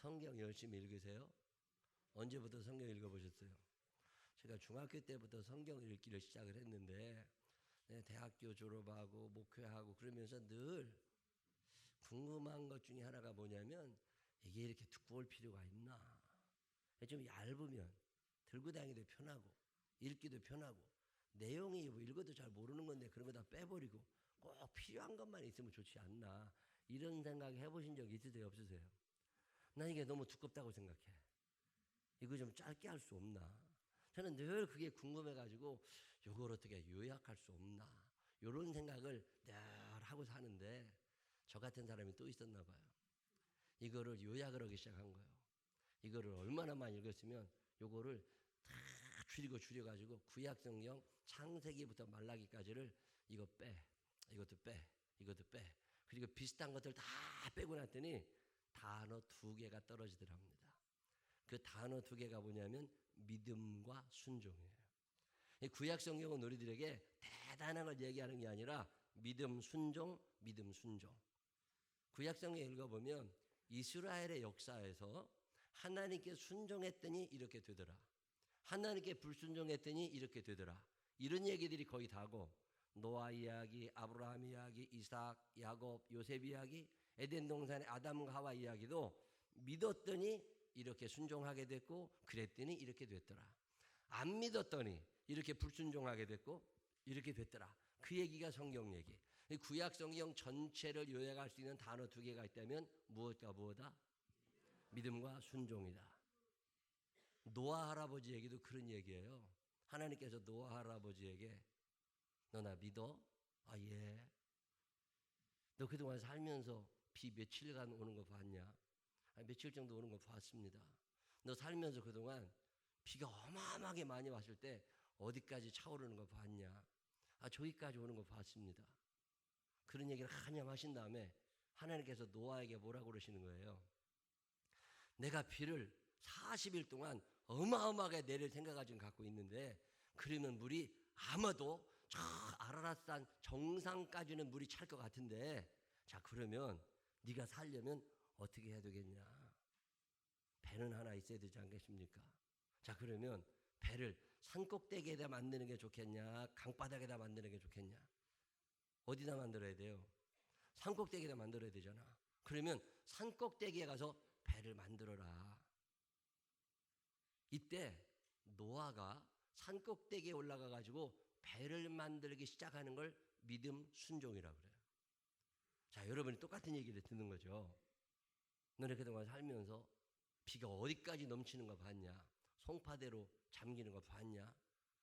성경 열심히 읽으세요? 언제부터 성경 읽어보셨어요? 제가 중학교 때부터 성경 읽기를 시작을 했는데 대학교 졸업하고 목회하고 그러면서 늘 궁금한 것 중에 하나가 뭐냐면 이게 이렇게 두꺼울 필요가 있나? 좀 얇으면 들고 다니기도 편하고 읽기도 편하고 내용이 뭐 읽어도 잘 모르는 건데 그런 거 다 빼버리고 꼭 필요한 것만 있으면 좋지 않나? 이런 생각 해보신 적 있으세요? 없으세요? 난 이게 너무 두껍다고 생각해. 이거 좀 짧게 할 수 없나? 저는 늘 그게 궁금해가지고 이걸 어떻게 요약할 수 없나? 이런 생각을 늘 하고 사는데 저 같은 사람이 또 있었나 봐요. 이거를 요약을 하기 시작한 거예요. 이거를 얼마나 많이 읽었으면 이거를 다 줄여가지고 구약성경 창세기부터 말라기까지를 이거 빼, 이것도 빼, 이것도 빼. 그리고 비슷한 것들 다 빼고 났더니 단어 2개가 떨어지더랍니다. 그 단어 2개가 뭐냐면 믿음과 순종이에요. 구약성경은 우리들에게 대단한 걸 얘기하는 게 아니라 믿음, 순종, 믿음, 순종. 구약성경 읽어보면 이스라엘의 역사에서 하나님께 순종했더니 이렇게 되더라. 하나님께 불순종했더니 이렇게 되더라. 이런 얘기들이 거의 다고 노아 이야기, 아브라함 이야기, 이삭, 야곱, 요셉 이야기, 에덴 동산의 아담과 하와 이야기도 믿었더니 이렇게 순종하게 됐고 그랬더니 이렇게 됐더라. 안 믿었더니 이렇게 불순종하게 됐고 이렇게 됐더라. 그 얘기가 성경 얘기. 구약 성경 전체를 요약할 수 있는 단어 2개가 있다면 무엇과 무엇이다? 믿음과 순종이다. 노아 할아버지 얘기도 그런 얘기예요. 하나님께서 노아 할아버지에게 너 나 믿어? 아 예. 너 그동안 살면서 비 며칠간 오는 거 봤냐? 며칠 정도 오는 거 봤습니다. 너 살면서 그동안 비가 어마어마하게 많이 왔을 때 어디까지 차오르는 거 봤냐? 아 저기까지 오는 거 봤습니다. 그런 얘기를 한참 하신 다음에 하나님께서 노아에게 뭐라고 그러시는 거예요? 내가 비를 40일 동안 어마어마하게 내릴 생각을 지금 갖고 있는데 그러면 물이 아마도 저 아라랏산 정상까지는 물이 찰 것 같은데 자 그러면 네가 살려면 어떻게 해야 되겠냐? 배는 하나 있어야 되지 않겠습니까? 자 그러면 배를 산꼭대기에다 만드는 게 좋겠냐? 강바닥에다 만드는 게 좋겠냐? 어디다 만들어야 돼요? 산꼭대기에다 만들어야 되잖아. 그러면 산꼭대기에 가서 배를 만들어라. 이때 노아가 산꼭대기에 올라가 가지고 배를 만들기 시작하는 걸 믿음 순종이라고 그래요. 자, 여러분이 똑같은 얘기를 듣는 거죠. 너네 그동안 살면서 비가 어디까지 넘치는 거 봤냐? 송파대로 잠기는 거 봤냐?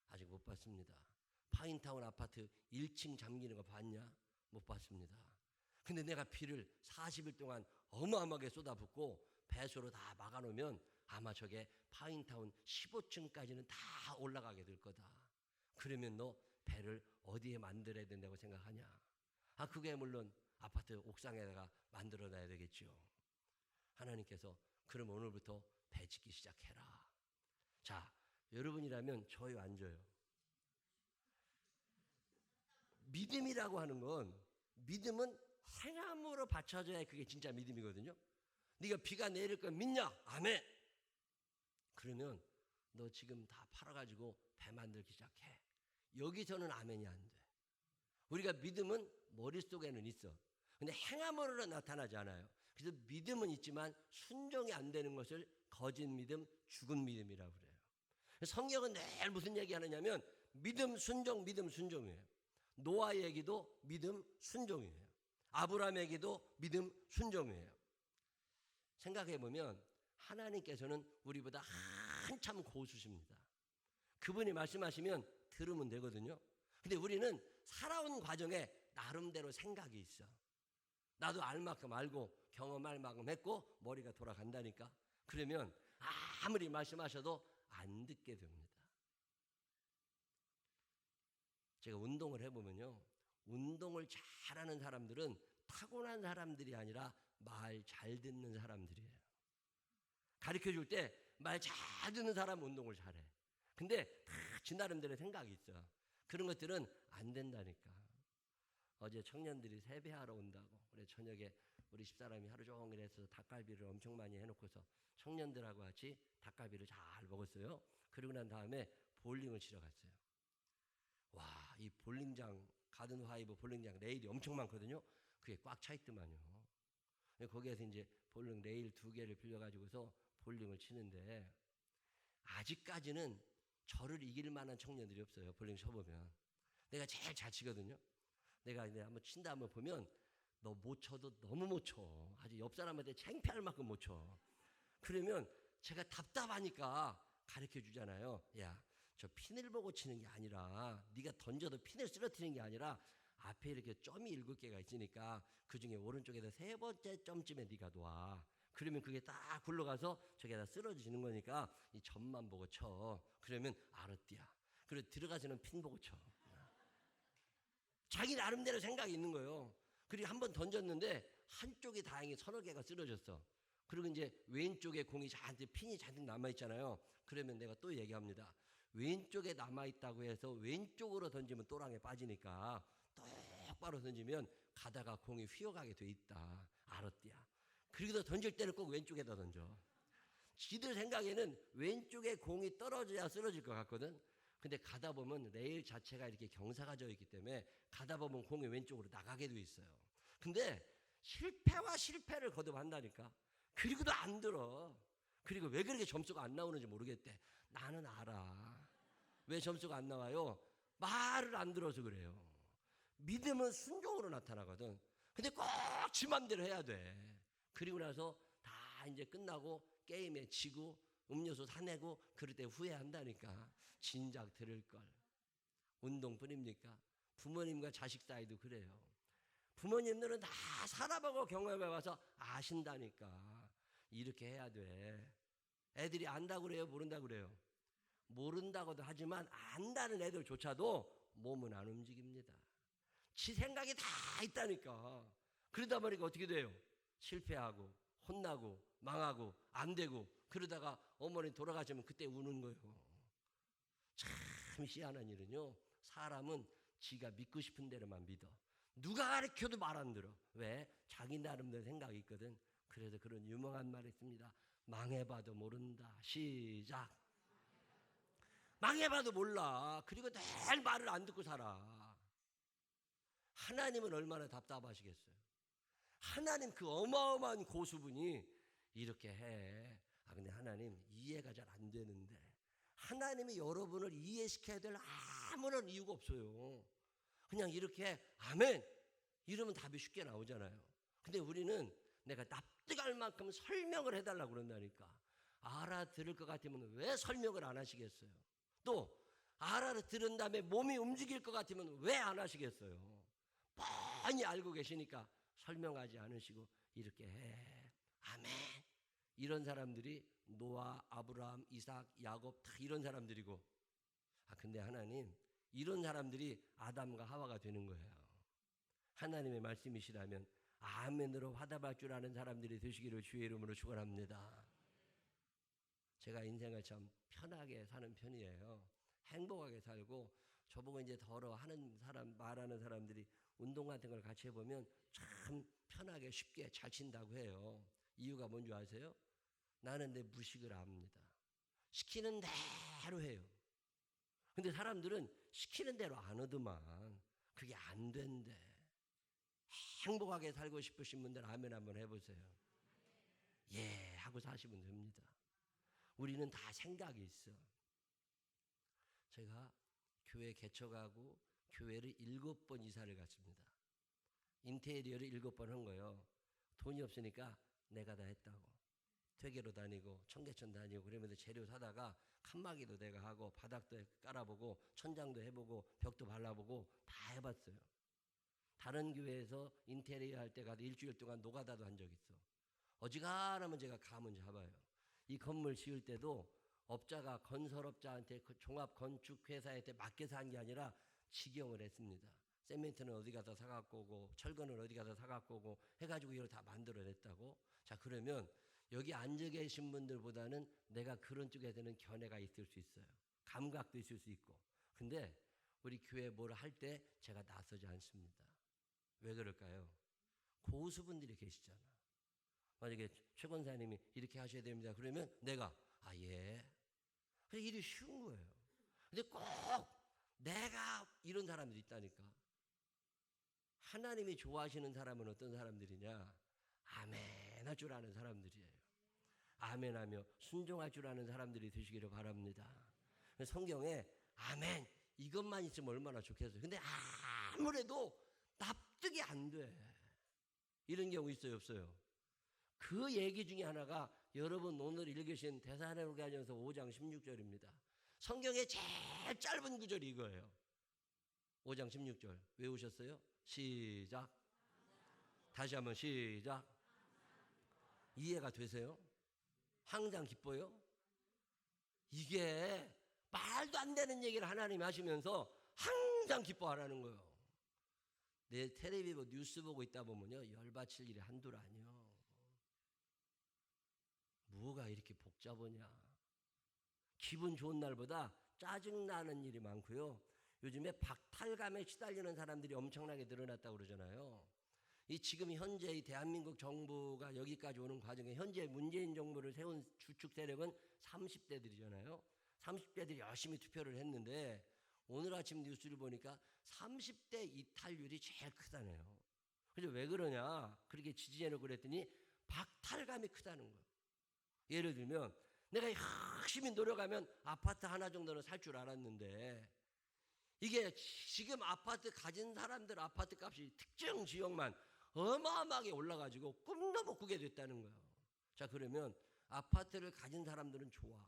아직 못 봤습니다. 파인타운 아파트 1층 잠기는 거 봤냐? 못 봤습니다. 근데 내가 비를 40일 동안 어마어마하게 쏟아붓고 배수로 다 막아놓으면 아마 저게 파인타운 15층까지는 다 올라가게 될 거다. 그러면 너 배를 어디에 만들어야 된다고 생각하냐? 아, 그게 물론 아파트 옥상에다가 만들어놔야 되겠죠. 하나님께서 그럼 오늘부터 배 짓기 시작해라. 자, 여러분이라면 저희 앉아요. 믿음이라고 하는 건 믿음은 행함으로 받쳐져야 그게 진짜 믿음이거든요. 네가 비가 내릴 걸 믿냐? 아멘. 그러면 너 지금 다 팔아가지고 배 만들기 시작해. 여기서는 아멘이 안 돼. 우리가 믿음은 머릿속에는 있어. 근데 행함으로 나타나지 않아요. 그래서 믿음은 있지만 순종이 안 되는 것을 거짓 믿음, 죽은 믿음이라고 그래요. 성경은 늘 무슨 얘기 하느냐면 믿음, 순종, 믿음, 순종이에요. 노아 얘기도 믿음, 순종이에요. 아브라함 얘기도 믿음, 순종이에요. 생각해보면 하나님께서는 우리보다 한참 고수십니다. 그분이 말씀하시면 들으면 되거든요. 근데 우리는 살아온 과정에 나름대로 생각이 있어. 나도 알 만큼 알고 경험할 만큼 했고 머리가 돌아간다니까. 그러면 아무리 말씀하셔도 안 듣게 됩니다. 제가 운동을 해보면요. 운동을 잘하는 사람들은 타고난 사람들이 아니라 말 잘 듣는 사람들이에요. 가르쳐줄 때 말 잘 듣는 사람은 운동을 잘해. 근데 다 지 나름대로 생각이 있어. 그런 것들은 안 된다니까. 어제 청년들이 세배하러 온다고. 그래 저녁에 우리 집사람이 하루 종일 해서 닭갈비를 엄청 많이 해놓고서 청년들하고 같이 닭갈비를 잘 먹었어요. 그러고 난 다음에 볼링을 치러 갔어요. 와, 이 볼링장, 가든 화이브 볼링장 레일이 엄청 많거든요. 그게 꽉 차 있더만요. 거기에서 이제 볼링 레일 2개를 빌려가지고서 볼링을 치는데 아직까지는 저를 이길 만한 청년들이 없어요. 볼링 쳐보면. 내가 제일 잘 치거든요. 내가 이제 한번 친다 한번 보면 너 못 쳐도 너무 못 쳐. 아주 옆 사람한테 창피할 만큼 못 쳐. 그러면 제가 답답하니까 가르쳐 주잖아요. 야, 저 핀을 보고 치는 게 아니라 네가 던져도 핀을 쓰러뜨리는 게 아니라 앞에 이렇게 점이 7개가 있으니까 그중에 오른쪽에서 3번째 점쯤에 네가 놔. 그러면 그게 딱 굴러가서 저기에다 쓰러지는 거니까 이 점만 보고 쳐. 그러면 알았디야. 그리고 들어가서는 핀 보고 쳐. 자기 나름대로 생각이 있는 거예요. 그리고 한번 던졌는데 한쪽이 다행히 3-4개가 쓰러졌어. 그리고 이제 왼쪽에 공이 핀이 잔뜩 남아있잖아요. 그러면 내가 또 얘기합니다. 왼쪽에 남아있다고 해서 왼쪽으로 던지면 또랑에 빠지니까 똑바로 던지면 가다가 공이 휘어가게 돼 있다. 알았디야. 그리고 던질 때는 꼭 왼쪽에다 던져. 지들 생각에는 왼쪽에 공이 떨어져야 쓰러질 것 같거든. 근데 가다 보면 레일 자체가 이렇게 경사가 져 있기 때문에 가다 보면 공이 왼쪽으로 나가게 돼 있어요. 근데 실패와 실패를 거듭한다니까. 그리고도 안 들어. 그리고 왜 그렇게 점수가 안 나오는지 모르겠대. 나는 알아. 왜 점수가 안 나와요? 말을 안 들어서 그래요. 믿음은 순종으로 나타나거든. 근데 꼭 지 맘대로 해야 돼. 그리고 나서 다 이제 끝나고 게임에 지고 음료수 사내고 그럴 때 후회한다니까. 진작 들을 걸. 운동뿐입니까? 부모님과 자식 사이도 그래요. 부모님들은 다 살아보고 경험해봐서 아신다니까. 이렇게 해야 돼. 애들이 안다고 그래요? 모른다고 그래요? 모른다고도 하지만 안다는 애들조차도 몸은 안 움직입니다. 지 생각이 다 있다니까. 그러다 보니까 어떻게 돼요? 실패하고 혼나고 망하고 안 되고 그러다가 어머니 돌아가시면 그때 우는 거예요. 참 희한한 일은요. 사람은 지가 믿고 싶은 대로만 믿어. 누가 가르쳐도 말 안 들어. 왜? 자기 나름대로 생각이 있거든. 그래서 그런 유명한 말이 있습니다. 망해봐도 모른다. 시작. 망해봐도 몰라. 그리고 늘 말을 안 듣고 살아. 하나님은 얼마나 답답하시겠어요. 하나님 그 어마어마한 고수분이 이렇게 해. 근데 하나님 이해가 잘 안 되는데 하나님이 여러분을 이해시켜야 될 아무런 이유가 없어요. 그냥 이렇게 아멘 이러면 답이 쉽게 나오잖아요. 근데 우리는 내가 납득할 만큼 설명을 해달라고 그런다니까. 알아들을 것 같으면 왜 설명을 안 하시겠어요? 또 알아들은 다음에 몸이 움직일 것 같으면 왜 안 하시겠어요? 뻔히 알고 계시니까 설명하지 않으시고 이렇게 해. 아멘. 이런 사람들이 노아, 아브라함, 이삭, 야곱 다 이런 사람들이고 근데 하나님 이런 사람들이 아담과 하와가 되는 거예요. 하나님의 말씀이시라면 아멘으로 화답할 줄 아는 사람들이 되시기를 주의 이름으로 축원합니다. 제가 인생을 참 편하게 사는 편이에요. 행복하게 살고 저보고 이제 더러 하는 사람 말하는 사람들이 운동 같은 걸 같이 해보면 참 편하게 쉽게 잘 친다고 해요. 이유가 뭔지 아세요? 나는 내 무식을 압니다. 시키는 대로 해요. 근데 사람들은 시키는 대로 안 하더만 그게 안 된대. 행복하게 살고 싶으신 분들 아멘 한번 해보세요. 예 하고 사시면 됩니다. 우리는 다 생각이 있어. 제가 교회 개척하고 교회를 7번 이사를 갔습니다. 인테리어를 7번 한 거예요. 돈이 없으니까 내가 다 했다고. 퇴계로 다니고 청계천 다니고 그러면서 재료 사다가 칸막이도 내가 하고 바닥도 깔아보고 천장도 해보고 벽도 발라보고 다 해봤어요. 다른 교회에서 인테리어 할 때 가서 일주일 동안 노가다도 한 적 있어. 어지간하면 제가 감은 잡아요. 이 건물 지을 때도 업자가 건설업자한테 그 종합건축회사한테 맡겨서 한 게 아니라 직영을 했습니다. 세멘트는 어디 가서 사갖고 오고 철근은 어디 가서 사갖고 오고 해가지고 이걸 다 만들어냈다고. 자 그러면 여기 앉아 계신 분들보다는 내가 그런 쪽에 대한 견해가 있을 수 있어요. 감각도 있을 수 있고. 근데 우리 교회 뭘 할 때 제가 나서지 않습니다. 왜 그럴까요? 고수분들이 계시잖아. 만약에 최 권사님이 이렇게 하셔야 됩니다. 그러면 내가 예. 그래서 일이 쉬운 거예요. 근데 꼭 내가 이런 사람들이 있다니까. 하나님이 좋아하시는 사람은 어떤 사람들이냐? 아멘 할 줄 아는 사람들이에요. 아멘하며 순종할 줄 아는 사람들이 되시기를 바랍니다. 성경에 아멘 이것만 있으면 얼마나 좋겠어요. 근데 아무래도 납득이 안 돼. 이런 경우 있어요, 없어요? 그 얘기 중에 하나가 여러분 오늘 읽으신 데살로니가전서 5장 16절입니다. 성경의 제일 짧은 구절이 이거예요. 5장 16절 외우셨어요? 시작. 다시 한번 시작. 이해가 되세요? 항상 기뻐요? 이게 말도 안 되는 얘기를 하나님이 하시면서 항상 기뻐하라는 거예요. 내 텔레비전 뉴스 보고 있다 보면요 열받칠 일이 한둘 아니요. 뭐가 이렇게 복잡하냐. 기분 좋은 날보다 짜증나는 일이 많고요. 요즘에 박탈감에 시달리는 사람들이 엄청나게 늘어났다고 그러잖아요. 이 지금 현재 이 대한민국 정부가 여기까지 오는 과정에 현재 문재인 정부를 세운 주축 세력은 30대들이잖아요. 30대들이 열심히 투표를 했는데 오늘 아침 뉴스를 보니까 30대 이탈률이 제일 크다네요. 그래서 왜 그러냐? 그렇게 지지해놓고 그랬더니 박탈감이 크다는 거예요. 예를 들면 내가 열심히 노력하면 아파트 하나 정도는 살 줄 알았는데 이게 지금 아파트 가진 사람들 아파트 값이 특정 지역만 어마어마하게 올라가지고 꿈도 못 꾸게 됐다는 거예요. 자, 그러면 아파트를 가진 사람들은 좋아.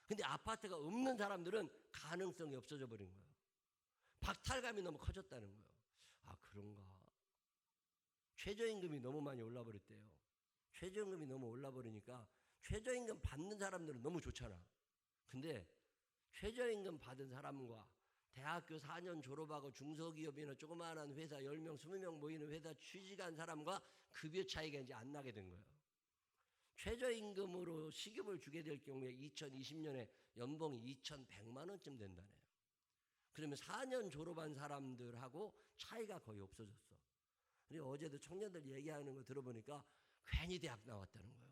근데 아파트가 없는 사람들은 가능성이 없어져 버린 거예요. 박탈감이 너무 커졌다는 거예요. 그런가? 최저임금이 너무 많이 올라버렸대요. 최저임금이 너무 올라버리니까 최저임금 받는 사람들은 너무 좋잖아. 근데 최저임금 받은 사람과 대학교 4년 졸업하고 중소기업이나 조그마한 회사 10명, 20명 모이는 회사 취직한 사람과 급여 차이가 이제 안 나게 된 거예요. 최저임금으로 시급을 주게 될 경우에 2020년에 연봉이 2,100만 원쯤 된다네요. 그러면 4년 졸업한 사람들하고 차이가 거의 없어졌어. 그리고 어제도 청년들 얘기하는 거 들어보니까 괜히 대학 나왔다는 거예요.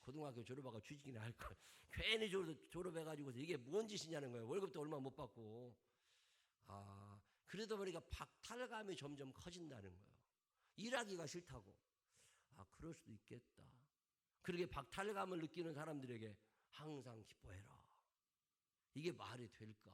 고등학교 졸업하고 취직이나 할걸. 괜히 졸업해가지고서 이게 뭔 짓이냐는 거예요. 월급도 얼마 못 받고. 그러다 보니까 박탈감이 점점 커진다는 거예요. 일하기가 싫다고. 그럴 수도 있겠다. 그렇게 박탈감을 느끼는 사람들에게 항상 기뻐해라. 이게 말이 될까?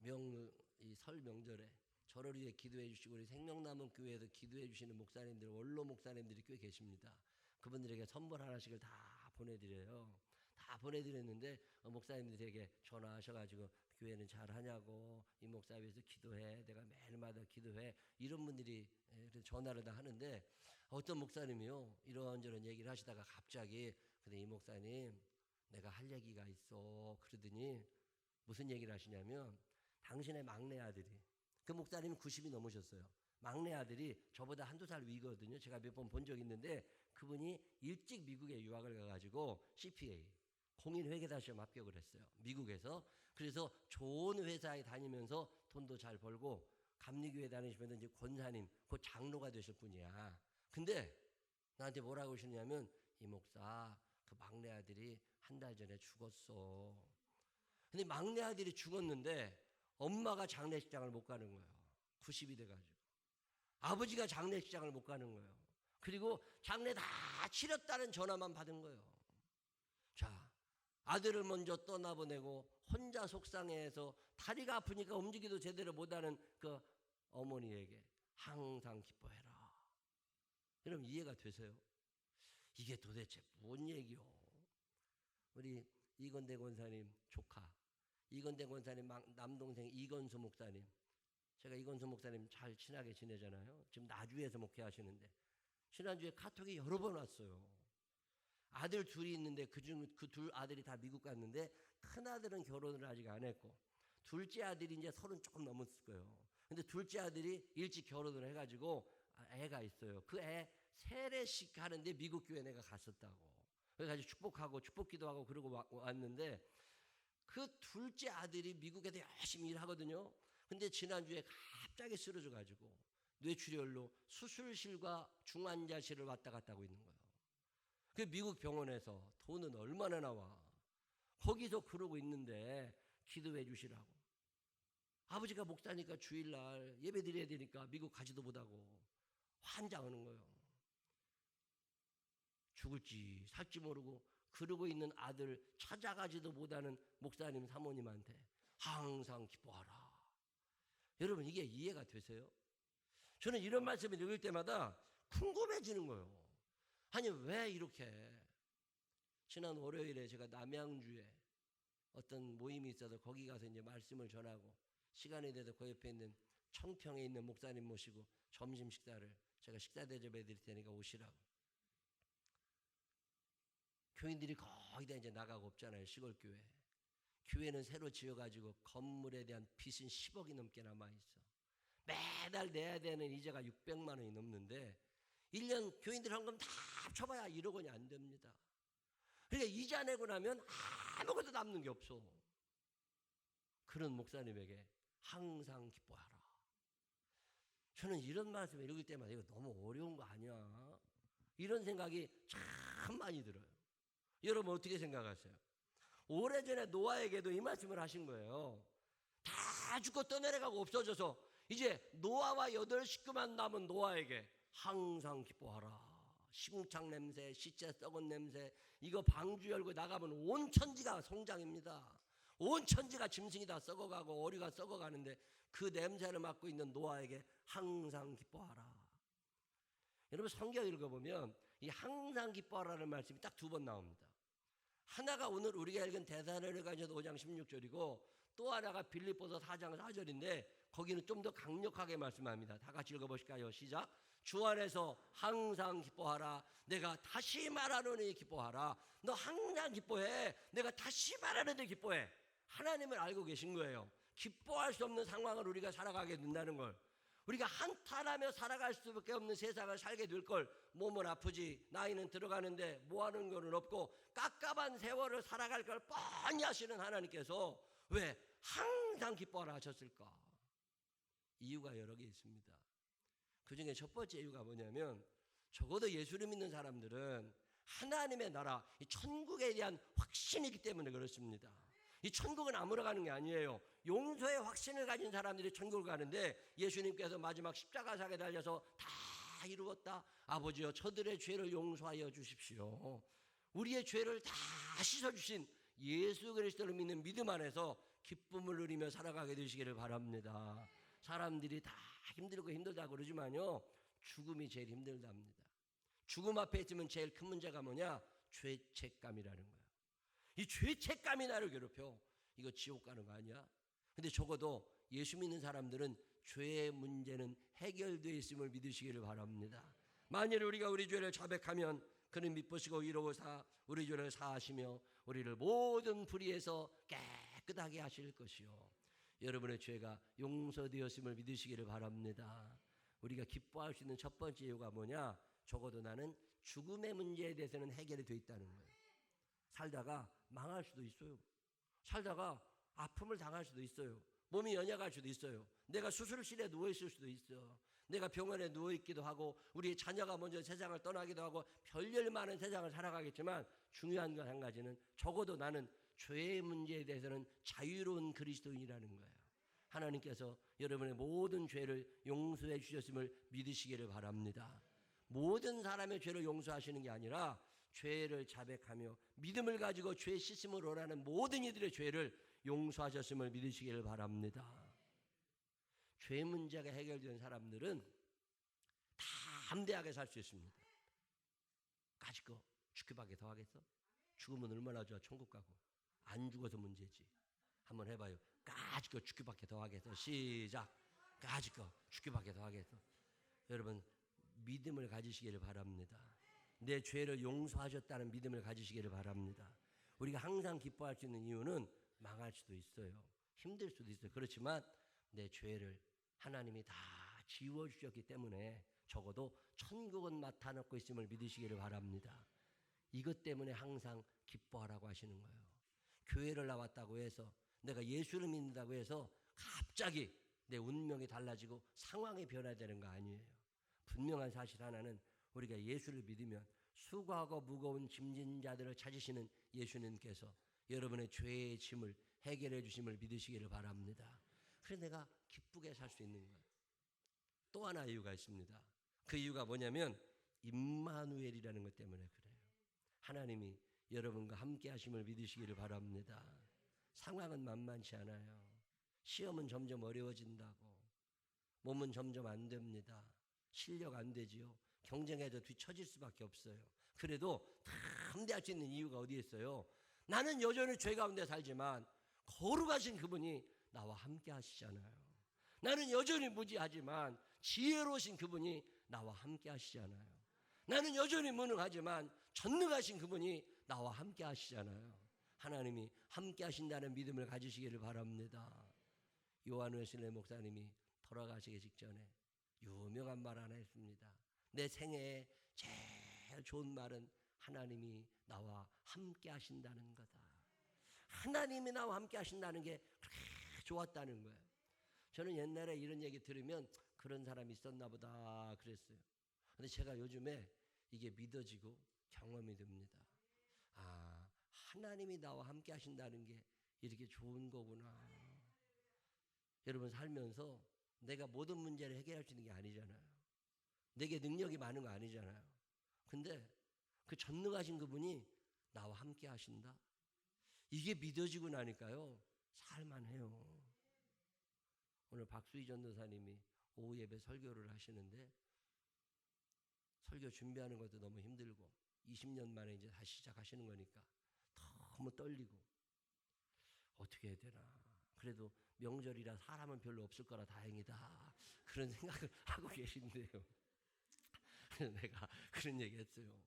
이 설 명절에 저를 위해 기도해 주시고 우리 생명남은 교회에서 기도해 주시는 목사님들, 원로 목사님들이 꽤 계십니다. 그분들에게 선물 하나씩을 다 보내드려요. 다 보내드렸는데 목사님들에게 전화하셔가지고 교회는 잘하냐고, 이 목사 위해서 기도해, 내가 매일마다 기도해, 이런 분들이 전화를 다 하는데 어떤 목사님이요 이런저런 얘기를 하시다가 갑자기 근데 이 목사님 내가 할 얘기가 있어 그러더니 무슨 얘기를 하시냐면 당신의 막내 아들이, 그 목사님이 90이 넘으셨어요. 막내 아들이 저보다 한두 살 위거든요. 제가 몇 번 본 적 있는데 그분이 일찍 미국에 유학을 가가지고 CPA 공인회계사 시험 합격을 했어요. 미국에서. 그래서 좋은 회사에 다니면서 돈도 잘 벌고 감리교회 다니시면서 이제 권사님, 그 장로가 되실 분이야. 근데 나한테 뭐라고 하셨냐면 이 목사 그 막내 아들이 한 달 전에 죽었어. 근데 막내 아들이 죽었는데 엄마가 장례식장을 못 가는 거예요. 90이 돼가지고. 아버지가 장례식장을 못 가는 거예요. 그리고 장례 다 치렀다는 전화만 받은 거예요. 자, 아들을 먼저 떠나보내고 혼자 속상해해서 다리가 아프니까 움직이도 제대로 못하는 그 어머니에게 항상 기뻐해라. 여러분 이해가 되세요? 이게 도대체 뭔 얘기요? 우리 이건대 권사님 조카, 이건대 권사님 남동생 이건수 목사님, 제가 이건수 목사님 잘 친하게 지내잖아요. 지금 나주에서 목회하시는데 지난주에 카톡이 여러 번 왔어요. 아들 둘이 있는데 그중 그 둘 아들이 다 미국 갔는데 큰 아들은 결혼을 아직 안 했고 둘째 아들이 이제 30 조금 넘었을 거예요. 근데 둘째 아들이 일찍 결혼을 해가지고 애가 있어요. 그 애 세례식 하는데 미국 교회 내가 갔었다고. 그래가지고 축복하고 축복기도 하고 그러고 왔는데 그 둘째 아들이 미국에서 열심히 일하거든요. 근데 지난주에 갑자기 쓰러져 가지고 뇌출혈로 수술실과 중환자실을 왔다 갔다 하고 있는 거예요. 그 미국 병원에서 돈은 얼마나 나와. 거기서 그러고 있는데 기도해 주시라고. 아버지가 목사니까 주일날 예배 드려야 되니까 미국 가지도 못하고 환장하는 거예요. 죽을지 살지 모르고 그러고 있는 아들 찾아가지도 못하는 목사님 사모님한테 항상 기뻐하라. 여러분, 이게 이해가 되세요? 저는 이런 말씀을 읽을 때마다 궁금해지는 거예요. 아니, 왜 이렇게. 지난 월요일에 제가 남양주에 어떤 모임이 있어서 거기 가서 이제 말씀을 전하고 시간이 돼서 그 옆에 있는 청평에 있는 목사님 모시고 점심 식사를 제가 식사 대접해 드릴 테니까 오시라고. 교인들이 거의 다 이제 나가고 없잖아요. 시골 교회. 교회는 새로 지어가지고 건물에 대한 빚은 10억이 넘게 남아있어. 매달 내야 되는 이자가 600만 원이 넘는데 1년 교인들 헌금 다 합쳐봐야 1억 원이 안 됩니다. 그러니까 이자 내고 나면 아무것도 남는 게 없어. 그런 목사님에게 항상 기뻐하라. 저는 이런 말씀을 읽을 때마다 이거 너무 어려운 거 아니야? 이런 생각이 참 많이 들어요. 여러분 어떻게 생각하세요? 오래전에 노아에게도 이 말씀을 하신 거예요. 다 죽고 떠내려가고 없어져서 이제 노아와 8 식구만 남은 노아에게 항상 기뻐하라. 시궁창 냄새, 시체 썩은 냄새, 이거 방주 열고 나가면 온 천지가 송장입니다. 온 천지가 짐승이 다 썩어가고 오리가 썩어가는데 그 냄새를 맡고 있는 노아에게 항상 기뻐하라. 여러분 성경 읽어보면 이 항상 기뻐하라는 말씀이 딱 2번 나옵니다. 하나가 오늘 우리가 읽은 데살로니가전서 5장 16절이고 또 하나가 빌립보서 4장 4절인데 거기는 좀 더 강력하게 말씀합니다. 다 같이 읽어보실까요? 시작. 주 안에서 항상 기뻐하라. 내가 다시 말하노니 기뻐하라. 너 항상 기뻐해. 내가 다시 말하는데 기뻐해. 하나님을 알고 계신 거예요. 기뻐할 수 없는 상황을 우리가 살아가게 된다는 걸. 우리가 한탄하며 살아갈 수밖에 없는 세상을 살게 될 걸. 몸은 아프지 나이는 들어가는데 뭐하는 거는 없고 깝깝한 세월을 살아갈 걸 뻔히 아시는 하나님께서 왜 항상 기뻐하라 하셨을까? 이유가 여러 개 있습니다. 그중에 첫 번째 이유가 뭐냐면 적어도 예수를 믿는 사람들은 하나님의 나라, 이 천국에 대한 확신이 있기 때문에 그렇습니다. 이 천국은 아무나 가는 게 아니에요. 용서의 확신을 가진 사람들이 천국을 가는데 예수님께서 마지막 십자가상에 달려서 다 이루었다. 아버지여 저들의 죄를 용서하여 주십시오. 우리의 죄를 다 씻어주신 예수 그리스도를 믿는 믿음 안에서 기쁨을 누리며 살아가게 되시기를 바랍니다. 사람들이 다 힘들고 힘들다고 그러지만요, 죽음이 제일 힘들답니다. 죽음 앞에 있으면 제일 큰 문제가 뭐냐? 죄책감이라는 거예요. 이 죄책감이 나를 괴롭혀. 이거 지옥 가는 거 아니야? 근데 적어도 예수 믿는 사람들은 죄의 문제는 해결되어 있음을 믿으시기를 바랍니다. 만일 우리가 우리 죄를 자백하면 그는 미쁘시고 이로우사 우리 죄를 사하시며 우리를 모든 불의에서 깨끗하게 하실 것이요 여러분의 죄가 용서되었음을 믿으시기를 바랍니다. 우리가 기뻐할 수 있는 첫 번째 이유가 뭐냐? 적어도 나는 죽음의 문제에 대해서는 해결이 되어 있다는 거예요. 살다가 망할 수도 있어요. 살다가 아픔을 당할 수도 있어요. 몸이 연약할 수도 있어요. 내가 수술실에 누워있을 수도 있어. 내가 병원에 누워있기도 하고 우리의 자녀가 먼저 세상을 떠나기도 하고 별일 많은 세상을 살아가겠지만 중요한 건 한 가지는 적어도 나는 죄의 문제에 대해서는 자유로운 그리스도인이라는 거예요. 하나님께서 여러분의 모든 죄를 용서해 주셨음을 믿으시기를 바랍니다. 모든 사람의 죄를 용서하시는 게 아니라 죄를 자백하며 믿음을 가지고 죄 씻음을 원하는 모든 이들의 죄를 용서하셨음을 믿으시기를 바랍니다. 죄 문제가 해결된 사람들은 다 담대하게 살 수 있습니다. 가지고 죽기밖에 더 하겠어? 죽으면 얼마나 좋아. 천국 가고. 안 죽어서 문제지. 한번 해봐요. 가지고 죽기밖에 더 하겠어. 시작. 가지고 죽기밖에 더 하겠어. 여러분 믿음을 가지시기를 바랍니다. 내 죄를 용서하셨다는 믿음을 가지시기를 바랍니다. 우리가 항상 기뻐할 수 있는 이유는 망할 수도 있어요. 힘들 수도 있어요. 그렇지만 내 죄를 하나님이 다 지워주셨기 때문에 적어도 천국은 나타나고 있음을 믿으시기를 바랍니다. 이것 때문에 항상 기뻐하라고 하시는 거예요. 교회를 나왔다고 해서 내가 예수를 믿는다고 해서 갑자기 내 운명이 달라지고 상황이 변화되는 거 아니에요. 분명한 사실 하나는 우리가 예수를 믿으면 수고하고 무거운 짐진 자들을 찾으시는 예수님께서 여러분의 죄의 짐을 해결해 주심을 믿으시기를 바랍니다. 그래서 내가 기쁘게 살 수 있는 거예요. 또 하나 이유가 있습니다. 그 이유가 뭐냐면 임마누엘이라는 것 때문에 그래요. 하나님이 여러분과 함께 하심을 믿으시기를 바랍니다. 상황은 만만치 않아요. 시험은 점점 어려워진다고. 몸은 점점 안 됩니다. 실력 안 되지요. 경쟁에도 뒤처질 수밖에 없어요. 그래도 다 함대할 수 있는 이유가 어디에 있어요? 나는 여전히 죄 가운데 살지만 거룩하신 그분이 나와 함께 하시잖아요. 나는 여전히 무지하지만 지혜로우신 그분이 나와 함께 하시잖아요. 나는 여전히 무능하지만 전능하신 그분이 나와 함께 하시잖아요. 하나님이 함께 하신다는 믿음을 가지시기를 바랍니다. 요한 웨슬레 목사님이 돌아가시기 직전에 유명한 말 하나 했습니다. 내 생애에 제일 좋은 말은 하나님이 나와 함께 하신다는 거다. 하나님이 나와 함께 하신다는 게 그렇게 좋았다는 거예요. 저는 옛날에 이런 얘기 들으면 그런 사람이 있었나 보다 그랬어요. 근데 제가 요즘에 이게 믿어지고 경험이 됩니다. 아, 하나님이 나와 함께 하신다는 게 이렇게 좋은 거구나. 여러분 살면서 내가 모든 문제를 해결할 수 있는 게 아니잖아요. 내게 능력이 많은 거 아니잖아요. 근데 그 전능하신 그분이 나와 함께 하신다. 이게 믿어지고 나니까요. 살만해요. 오늘 박수희 전도사님이 오후 예배 설교를 하시는데 설교 준비하는 것도 너무 힘들고 20년 만에 이제 다시 시작하시는 거니까 너무 떨리고 어떻게 해야 되나. 그래도 명절이라 사람은 별로 없을 거라 다행이다. 그런 생각을 하고 계신데요. 그래서 내가 그런 얘기 했어요.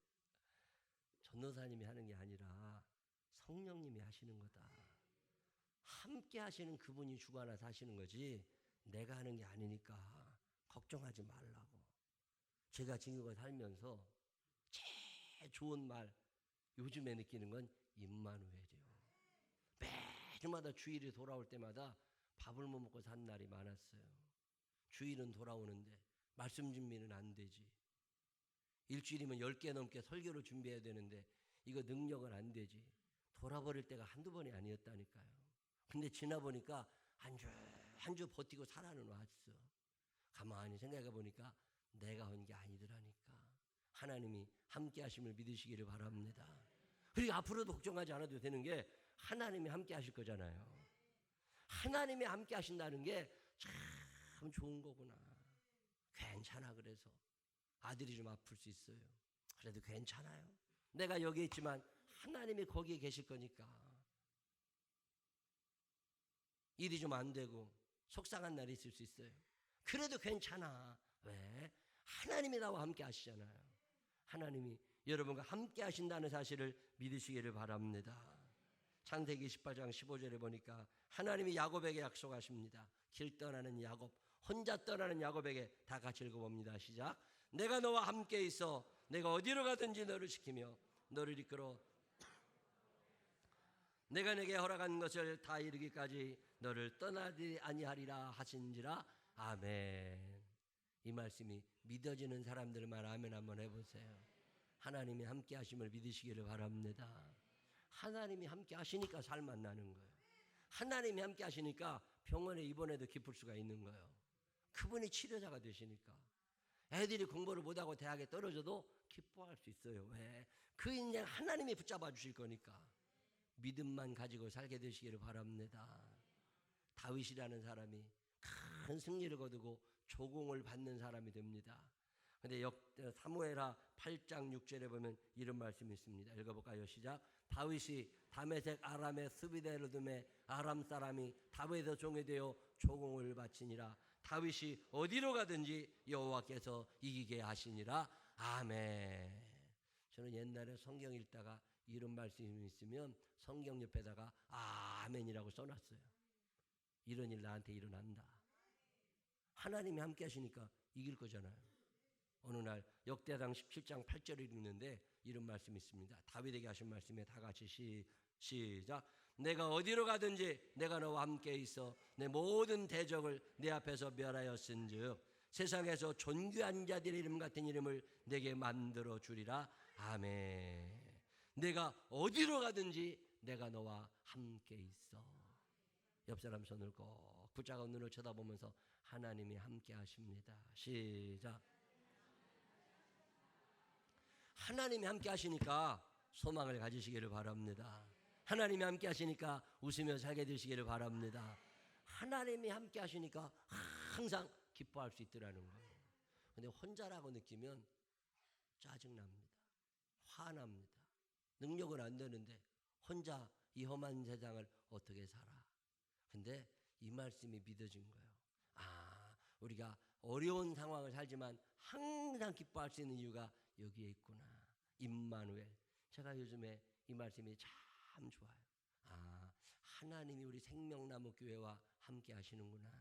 전도사님이 하는 게 아니라 성령님이 하시는 거다. 함께 하시는 그분이 주관해서 하시는 거지 내가 하는 게 아니니까 걱정하지 말라고. 제가 지금껏 살면서 제일 좋은 말 요즘에 느끼는 건 임마누엘이요. 매주마다 주일이 돌아올 때마다 밥을 못 먹고 산 날이 많았어요. 주일은 돌아오는데 말씀 준비는 안 되지. 일주일이면 10개 넘게 설교를 준비해야 되는데 이거 능력은 안 되지. 돌아버릴 때가 한두 번이 아니었다니까요. 근데 지나 보니까 한 주 버티고 살아는 왔어. 가만히 생각해 보니까 내가 한 게 아니더라니까. 하나님이 함께 하심을 믿으시기를 바랍니다. 그리고 앞으로도 걱정하지 않아도 되는 게 하나님이 함께 하실 거잖아요. 하나님이 함께 하신다는 게 참 좋은 거구나. 괜찮아. 그래서 아들이 좀 아플 수 있어요. 그래도 괜찮아요. 내가 여기 있지만 하나님이 거기에 계실 거니까. 일이 좀 안 되고 속상한 날이 있을 수 있어요. 그래도 괜찮아. 왜? 하나님이 나와 함께 하시잖아요. 하나님이 여러분과 함께 하신다는 사실을 믿으시기를 바랍니다. 창세기 18장 15절에 보니까 하나님이 야곱에게 약속하십니다. 길 떠나는 야곱, 혼자 떠나는 야곱에게 다 같이 읽어봅니다. 시작. 내가 너와 함께 있어 내가 어디로 가든지 너를 지키며 너를 이끌어 내가 내게 허락한 것을 다 이루기까지 너를 떠나지 아니하리라 하신지라. 아멘. 이 말씀이 믿어지는 사람들만 아멘 한번 해보세요. 하나님이 함께 하심을 믿으시기를 바랍니다. 하나님이 함께 하시니까 살만 나는 거예요. 하나님이 함께 하시니까 병원에 입원해도 기쁠 수가 있는 거예요. 그분이 치료자가 되시니까. 애들이 공부를 못하고 대학에 떨어져도 기뻐할 수 있어요. 왜? 그 인생 하나님이 붙잡아 주실 거니까. 믿음만 가지고 살게 되시기를 바랍니다. 다윗이라는 사람이 큰 승리를 거두고 조공을 받는 사람이 됩니다. 근데 사무엘하 8장 6절에 보면 이런 말씀이 있습니다. 읽어볼까요? 시작. 다윗이 다메섹 아람의 수비대를 둠에 아람 사람이 다윗의 종이 되어 조공을 바치니라. 다윗이 어디로 가든지 여호와께서 이기게 하시니라. 아멘. 저는 옛날에 성경 읽다가 이런 말씀이 있으면 성경 옆에다가 아멘이라고 써놨어요. 이런 일 나한테 일어난다. 하나님이 함께 하시니까 이길 거잖아요. 어느 날 역대상 17장 8절을 읽는데 이런 말씀이 있습니다. 다윗에게 하신 말씀에 다 같이 시작. 내가 어디로 가든지 내가 너와 함께 있어 내 모든 대적을 내 앞에서 멸하였은즉 세상에서 존귀한 자들의 이름 같은 이름을 내게 만들어 주리라. 아멘. 내가 어디로 가든지 내가 너와 함께 있어. 옆 사람 손을 꼭 붙잡고 눈을 쳐다보면서 하나님이 함께 하십니다. 시작. 하나님이 함께 하시니까 소망을 가지시기를 바랍니다. 하나님이 함께 하시니까 웃으며 살게 되시기를 바랍니다. 하나님이 함께 하시니까 항상 기뻐할 수 있더라는 거예요. 근데 혼자라고 느끼면 짜증납니다. 화납니다. 능력은 안 되는데 혼자 이 험한 세상을 어떻게 살아? 근데 이 말씀이 믿어진 거예요. 아, 우리가 어려운 상황을 살지만 항상 기뻐할 수 있는 이유가 여기에 있구나. 임마누엘. 제가 요즘에 이 말씀이 참 좋아요. 아, 하나님이 우리 생명나무 교회와 함께 하시는구나.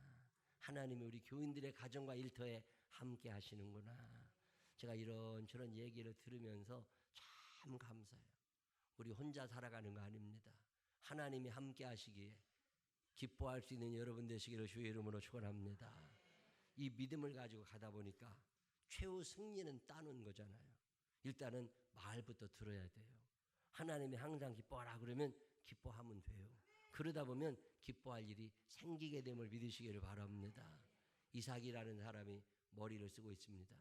하나님이 우리 교인들의 가정과 일터에 함께 하시는구나. 제가 이런저런 얘기를 들으면서 참 감사해요. 우리 혼자 살아가는 거 아닙니다. 하나님이 함께 하시기에 기뻐할 수 있는 여러분 되시기를 주의 이름으로 축원합니다. 이 믿음을 가지고 가다 보니까 최후 승리는 따는 거잖아요. 일단은 말부터 들어야 돼요. 하나님이 항상 기뻐하라 그러면 기뻐하면 돼요. 그러다 보면 기뻐할 일이 생기게 됨을 믿으시기를 바랍니다. 이삭이라는 사람이 머리를 쓰고 있습니다.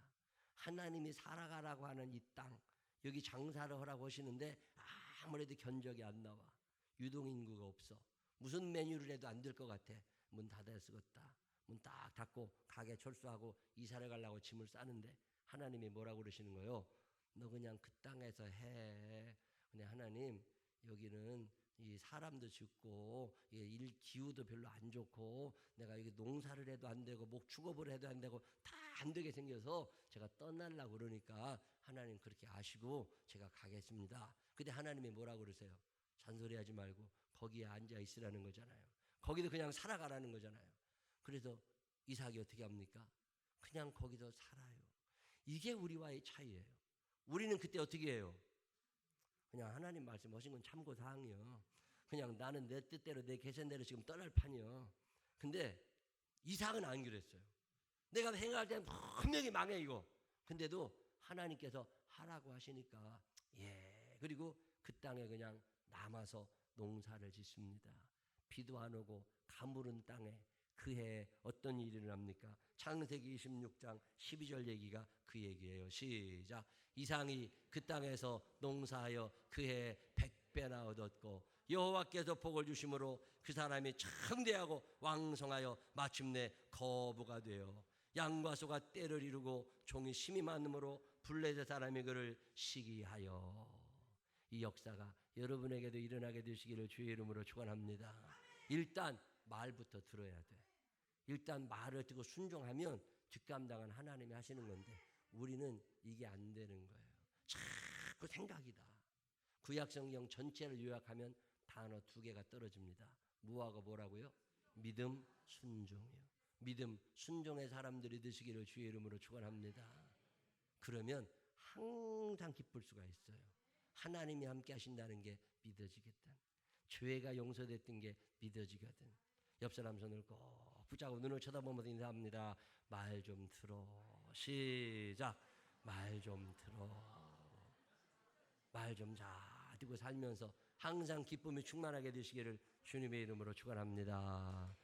하나님이 살아가라고 하는 이 땅, 여기 장사를 하라고 하시는데 아무래도 견적이 안 나와. 유동인구가 없어. 무슨 메뉴를 해도 안 될 것 같아. 문 닫아야 쓰겠다. 문 딱 닫고 가게 철수하고 이사를 가려고 짐을 싸는데 하나님이 뭐라고 그러시는 거예요? 너 그냥 그 땅에서 해. 근데 하나님 여기는 이 사람도 죽고 일 기후도 별로 안 좋고 내가 여기 농사를 해도 안 되고 목 축업을 해도 안 되고 다 안 되게 생겨서 제가 떠나려고 그러니까 하나님 그렇게 아시고 제가 가겠습니다. 근데 하나님이 뭐라고 그러세요? 잔소리하지 말고 거기에 앉아 있으라는 거잖아요. 거기도 그냥 살아가라는 거잖아요. 그래서 이삭이 어떻게 합니까? 그냥 거기서 살아요. 이게 우리와의 차이예요. 우리는 그때 어떻게 해요? 그냥 하나님 말씀하신 건 참고사항이요. 그냥 나는 내 뜻대로 내 계산대로 지금 떠날 판이요. 근데 이삭은 안 그랬어요. 내가 생각할 때는 분명히 망해 이거. 근데도 하나님께서 하라고 하시니까 그리고 그 땅에 그냥 남아서 농사를 짓습니다. 비도 안 오고 가물은 땅에 그 해에 어떤 일이 일어납니까? 창세기 26장 12절 얘기가 그 얘기예요. 시작. 이삭이 그 땅에서 농사하여 그 해에 100배나 얻었고 여호와께서 복을 주심으로 그 사람이 창대하고 왕성하여 마침내 거부가 되어 양과 소가 때를 이루고 종이 심이 많음으로 블레셋 사람이 그를 시기하여. 이 역사가 여러분에게도 일어나게 되시기를 주의 이름으로 축원합니다. 일단 말부터 들어야 돼. 일단 말을 듣고 순종하면 뒷감당은 하나님이 하시는 건데 우리는 이게 안 되는 거예요. 자꾸 생각이다. 구약성경 전체를 요약하면 단어 2개가 떨어집니다. 무하고 뭐라고요? 믿음, 순종이요. 믿음, 순종의 사람들이 되시기를 주의 이름으로 축원합니다. 그러면 항상 기쁠 수가 있어요. 하나님이 함께 하신다는 게 믿어지겠다. 죄가 용서됐던 게 믿어지거든. 옆 사람 손을 꼭 붙잡고 눈을 쳐다보면서 인사합니다. 말 좀 들어. 시작. 말 좀 들어. 말 좀 잘 듣고 살면서 항상 기쁨이 충만하게 되시기를 주님의 이름으로 축원합니다.